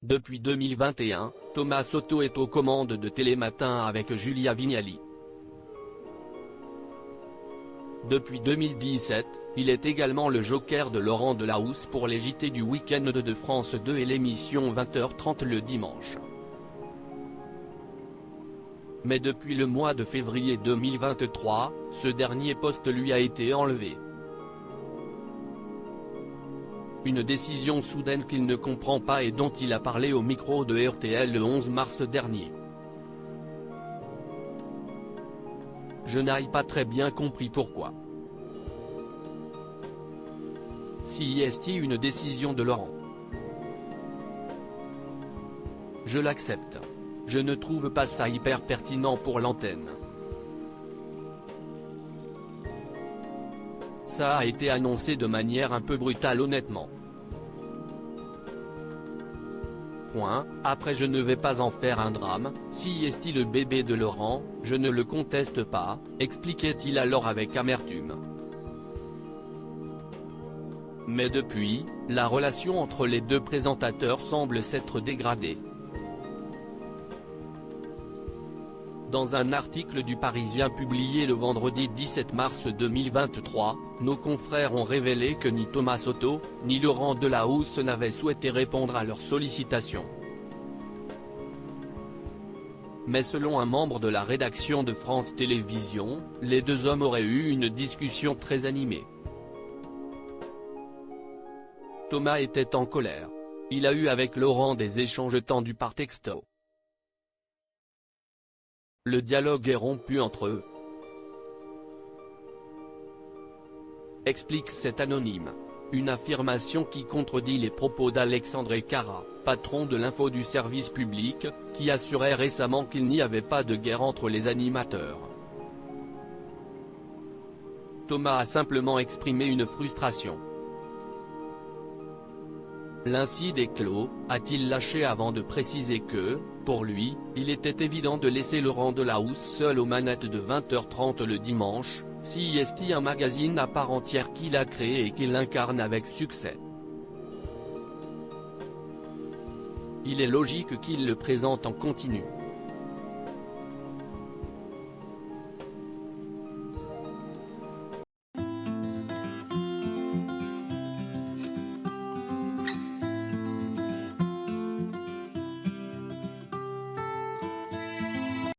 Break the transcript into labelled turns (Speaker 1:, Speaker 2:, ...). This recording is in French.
Speaker 1: Depuis 2021, Thomas Soto est aux commandes de Télématin avec Julia Vignali. Depuis 2017, il est également le joker de Laurent Delahousse pour les JT du week-end de France 2 et l'émission 20h30 le dimanche. Mais depuis le mois de février 2023, ce dernier poste lui a été enlevé. Une décision soudaine qu'il ne comprend pas et dont il a parlé au micro de RTL le 11 mars dernier. Je n'ai pas très bien compris pourquoi. Si est une décision de Laurent. Je l'accepte. Je ne trouve pas ça hyper pertinent pour l'antenne. Ça a été annoncé de manière un peu brutale honnêtement. Après je ne vais pas en faire un drame, si est le bébé de Laurent, je ne le conteste pas, expliquait-il alors avec amertume. Mais depuis, la relation entre les deux présentateurs semble s'être dégradée. Dans un article du Parisien publié le vendredi 17 mars 2023, nos confrères ont révélé que ni Thomas Soto, ni Laurent Delahousse n'avaient souhaité répondre à leurs sollicitations. Mais selon un membre de la rédaction de France Télévisions, les deux hommes auraient eu une discussion très animée. Thomas était en colère. Il a eu avec Laurent des échanges tendus par texto. Le dialogue est rompu entre eux. Explique cet anonyme. Une affirmation qui contredit les propos d'Alexandre Cara, patron de l'info du service public, qui assurait récemment qu'il n'y avait pas de guerre entre les animateurs. Thomas a simplement exprimé une frustration. L'incide est clos, a-t-il lâché avant de préciser que, pour lui, il était évident de laisser Laurent Delahousse seul aux manettes de 20h30 le dimanche, si est un magazine à part entière qu'il a créé et qu'il incarne avec succès. Il est logique qu'il le présente en continu.